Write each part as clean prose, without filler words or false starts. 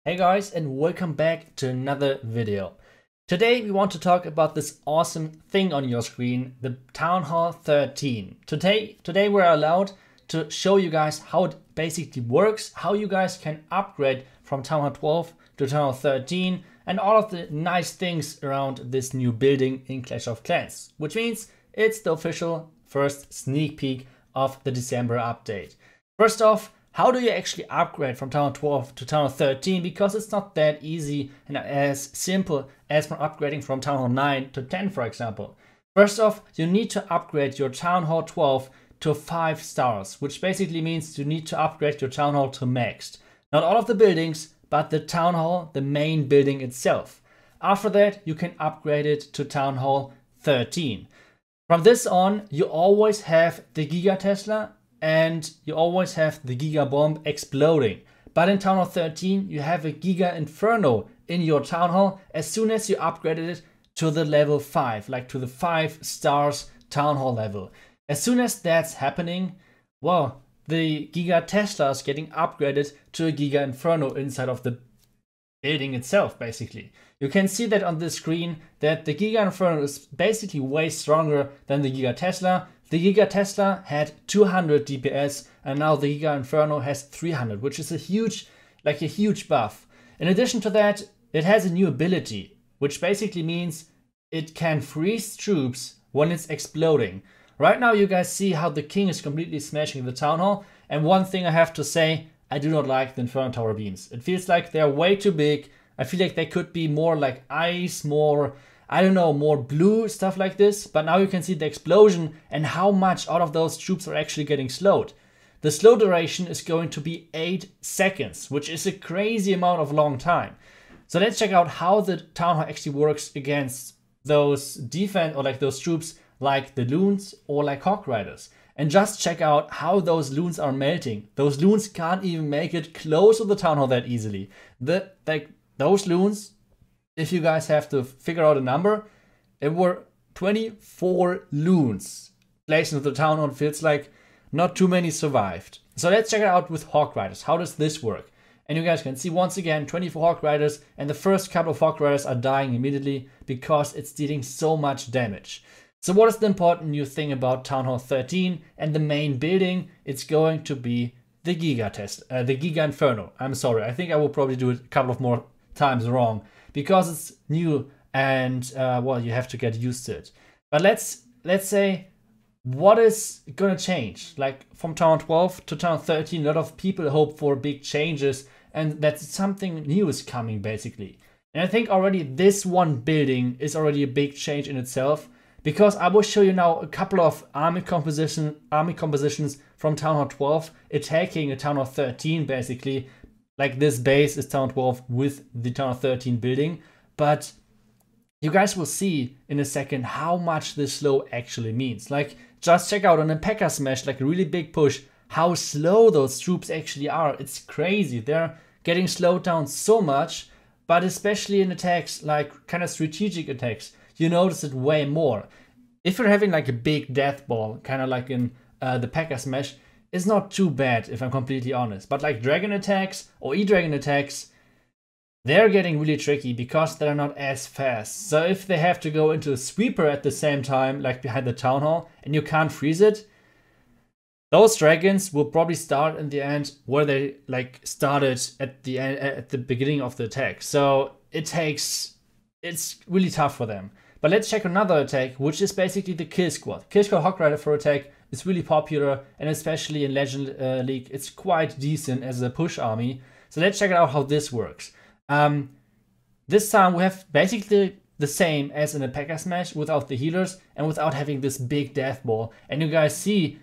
Hey guys, and welcome back to another video. Today we want to talk about this awesome thing on your screen, the Townhall 13. Today we're allowed to show you guys how it basically works, how you guys can upgrade from Townhall 12 to Townhall 13, and all of the nice things around this new building in Clash of Clans, which means it's the official first sneak peek of the December update. First off, how do you actually upgrade from Townhall 12 to Townhall 13? Because it's not that easy and as simple as from upgrading from Townhall 9 to 10, for example. First off, you need to upgrade your Townhall 12 to 5 stars, which basically means you need to upgrade your Townhall to maxed. Not all of the buildings, but the Townhall, the main building itself. After that, you can upgrade it to Townhall 13. From this on, you always have the Giga Tesla and you always have the Giga Bomb exploding. But in Townhall 13, you have a Giga Inferno in your Townhall as soon as you upgraded it to the level 5, like to the 5 stars Townhall level. As soon as that's happening, well, the Giga Tesla is getting upgraded to a Giga Inferno inside of the building itself, basically. You can see that on the screen that the Giga Inferno is basically way stronger than the Giga Tesla. The Giga Tesla had 200 DPS and now the Giga Inferno has 300, which is a huge buff. In addition to that, it has a new ability, which basically means it can freeze troops when it's exploding. Right now you guys see how the king is completely smashing the Town Hall, and one thing I have to say, I do not like the Inferno Tower beams. It feels like they're way too big. I feel like they could be more like ice, more, I don't know, more blue, stuff like this. But now you can see the explosion and how much all of those troops are actually getting slowed. The slow duration is going to be 8 seconds, which is a crazy amount of long time. So let's check out how the Town Hall actually works against those defense or like those troops like the Loons or like Hawk Riders. And just check out how those Loons are melting. Those Loons can't even make it close to the Town Hall that easily. Those Loons, if you guys have to figure out a number, it were 24 Loons placed into the Town Hall. It feels like not too many survived. So let's check it out with Hawk Riders. How does this work? And you guys can see once again 24 Hawk Riders, and the first couple of Hawk Riders are dying immediately because it's dealing so much damage. So what is the important new thing about Townhall 13 and the main building? It's going to be the Giga the Giga Inferno. I'm sorry, I think I will probably do it a couple of more times wrong because it's new and well, you have to get used to it. But let's say what is gonna change? Like from Townhall 12 to Townhall 13, a lot of people hope for big changes and that something new is coming basically. And I think already this one building is already a big change in itself, because I will show you now a couple of army compositions from Townhall 12 attacking a Townhall 13 basically. Like this base is Townhall 12 with the Townhall 13 building, but you guys will see in a second how much this slow actually means. Like just check out on a P.E.K.K.A. smash, like a really big push, how slow those troops actually are. It's crazy. They're getting slowed down so much, but especially in attacks, like kind of strategic attacks, you notice it way more. If you're having like a big death ball, kind of like in the P.E.K.K.A. smash, it's not too bad if I'm completely honest. But like dragon attacks or E-dragon attacks, they're getting really tricky because they're not as fast. So if they have to go into a sweeper at the same time, like behind the Town Hall, and you can't freeze it, those dragons will probably start in the end where they like started at the end, at the beginning of the attack. So it's really tough for them. But let's check another attack, which is basically the Kill Squad. Kill Squad Hawk Rider for attack is really popular, and especially in Legend League, it's quite decent as a push army. So let's check out how this works. This time we have basically the same as in a P.E.K.K.A. smash without the healers and without having this big death ball. And you guys see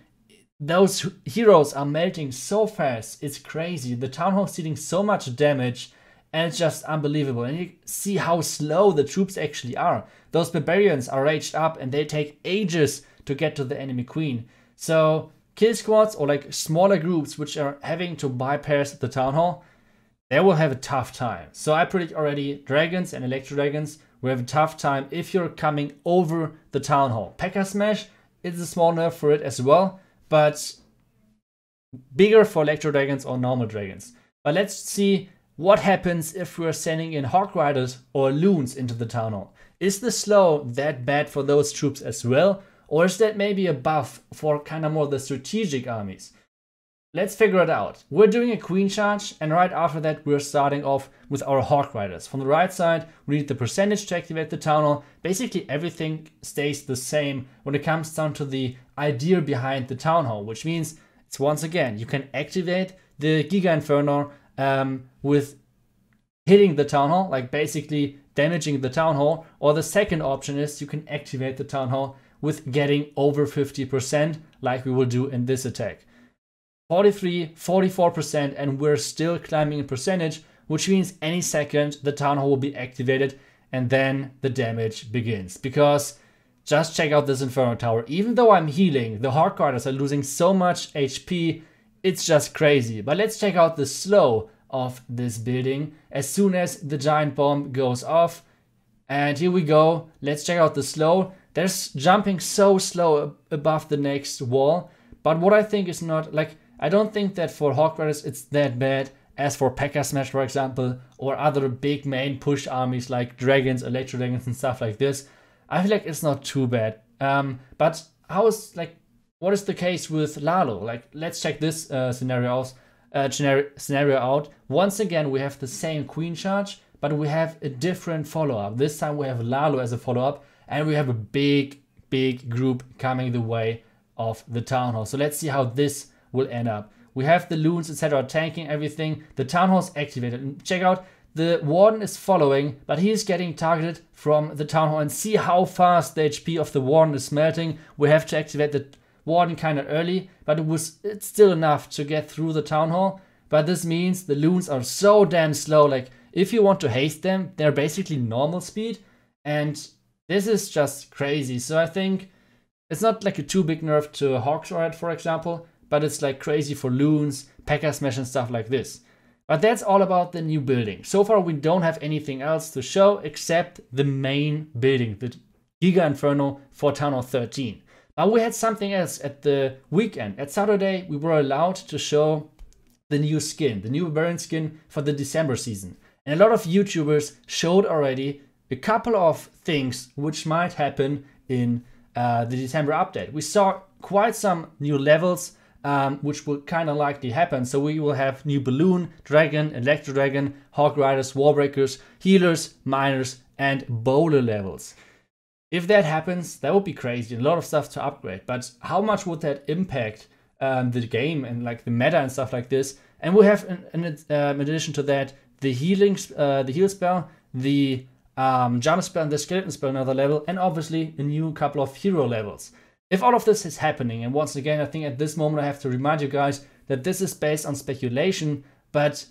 those heroes are melting so fast. It's crazy. The Town Hall is dealing so much damage, and it's just unbelievable. And you see how slow the troops actually are. Those barbarians are raged up and they take ages to get to the enemy queen. So kill squads or like smaller groups which are having to bypass the Town Hall, they will have a tough time. So I predict already dragons and electro dragons will have a tough time if you're coming over the Town Hall. P.E.K.K.A. smash is a small nerf for it as well, but bigger for electro dragons or normal dragons. But let's see what happens if we're sending in Hawk Riders or Loons into the Town Hall? Is the slow that bad for those troops as well? Or is that maybe a buff for kind of more the strategic armies? Let's figure it out. We're doing a Queen charge, and right after that we're starting off with our Hawk Riders. From the right side, we need the percentage to activate the Town Hall. Basically everything stays the same when it comes down to the idea behind the Town Hall, which means it's once again, you can activate the Giga Inferno with hitting the Town Hall, like basically damaging the Town Hall, or the second option is you can activate the Town Hall with getting over 50%, like we will do in this attack. 43, 44%, and we're still climbing in percentage, which means any second the Town Hall will be activated and then the damage begins. Because just check out this Inferno Tower. Even though I'm healing, the Hawk Riders are losing so much HP, it's just crazy. But let's check out the slow of this building as soon as the giant bomb goes off. And here we go. Let's check out the slow. There's jumping so slow above the next wall. But what I think is not, like, I don't think that for Hawk Riders it's that bad as for P.E.K.K.A. Smash, for example, or other big main push armies like Dragons, Electro Dragons and stuff like this. I feel like it's not too bad. But how is, like, what is the case with Lalo? Like, let's check this scenario out. Once again, we have the same Queen charge, but we have a different follow-up. This time we have Lalo as a follow-up, and we have a big group coming the way of the Town Hall. So let's see how this will end up. We have the Loons, etc. tanking everything. The Town Hall is activated. And check out, the Warden is following, but he is getting targeted from the Town Hall. And see how fast the HP of the Warden is melting. We have to activate the Warden kind of early, but it's still enough to get through the Town Hall. But this means the Loons are so damn slow. Like, if you want to haste them, they're basically normal speed. And this is just crazy. So I think it's not like a too big nerf to Hawk Rider, for example, but it's like crazy for Loons, P.E.K.K.A. Smash and stuff like this. But that's all about the new building. So far we don't have anything else to show except the main building, the Giga Inferno for Town Hall 13. But we had something else at the weekend. At Saturday we were allowed to show the new skin, the new variant skin for the December season. And a lot of YouTubers showed already a couple of things which might happen in the December update. We saw quite some new levels which will kind of likely happen. So we will have new Balloon, Dragon, Electro Dragon, Hawk Riders, Warbreakers, Healers, Miners, and Bowler levels. If that happens, that would be crazy. A lot of stuff to upgrade. But how much would that impact the game and like the meta and stuff like this? And we have, in addition to that, the heal spell, the jump spell, and the skeleton spell another level, and obviously a new couple of hero levels. If all of this is happening, and once again, I think at this moment I have to remind you guys that this is based on speculation, but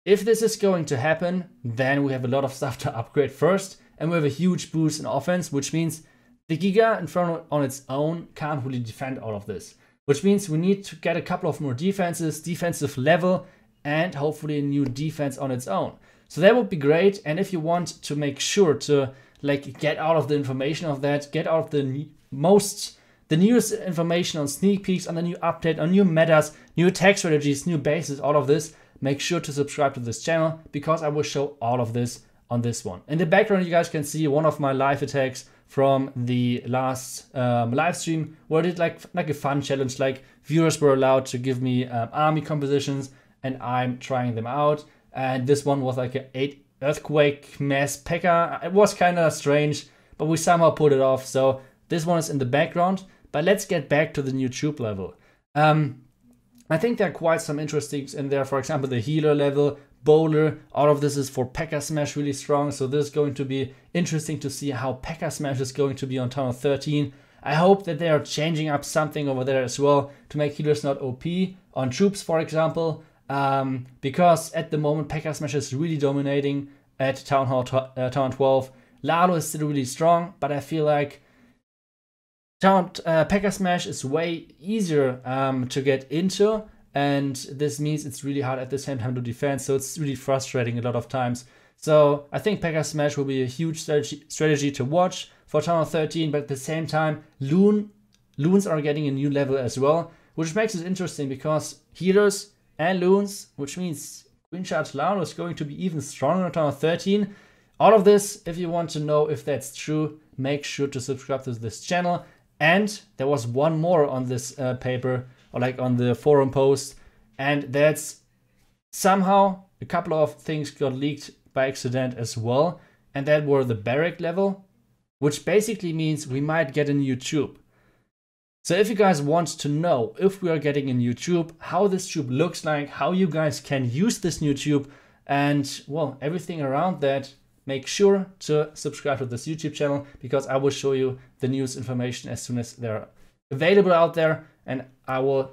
if this is going to happen, then we have a lot of stuff to upgrade first, and we have a huge boost in offense, which means the Giga Inferno on its own can't really defend all of this. Which means we need to get a couple of more defenses, defensive level, and hopefully a new defense on its own. So that would be great, and if you want to make sure to like get out of the information of that, get out of the newest information on sneak peeks, on the new update, on new metas, new attack strategies, new bases, all of this, make sure to subscribe to this channel because I will show all of this on this one. In the background you guys can see one of my live attacks from the last live stream where I did like a fun challenge, like viewers were allowed to give me army compositions and I'm trying them out. And this one was like an 8 Earthquake Mass P.E.K.K.A. It was kind of strange, but we somehow pulled it off. So this one is in the background. But let's get back to the new troop level. I think there are quite some interesting in there. For example, the healer level, bowler, all of this is for P.E.K.K.A. Smash really strong. So this is going to be interesting to see how P.E.K.K.A. Smash is going to be on Town Hall 13. I hope that they are changing up something over there as well to make healers not OP on troops, for example. Because at the moment P.E.K.K.A. Smash is really dominating at Town Hall 12. Lalo is still really strong, but I feel like P.E.K.K.A. Smash is way easier to get into, and this means it's really hard at the same time to defend, so it's really frustrating a lot of times. So I think P.E.K.K.A. Smash will be a huge strategy to watch for Town Hall 13, but at the same time Loons are getting a new level as well, which makes it interesting because healers and Loons, which means Queen Charge Laro is going to be even stronger on Townhall 13. All of this, if you want to know if that's true, make sure to subscribe to this channel. And there was one more on this paper, or like on the forum post, and that's somehow a couple of things got leaked by accident as well, and that were the barrack level, which basically means we might get a new tube. So if you guys want to know if we are getting a new tube, how this tube looks like, how you guys can use this new tube, and well, everything around that, make sure to subscribe to this YouTube channel, because I will show you the news information as soon as they're available out there. And I will,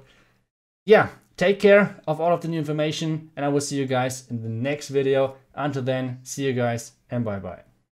take care of all of the new information, and I will see you guys in the next video. Until then, see you guys and bye bye.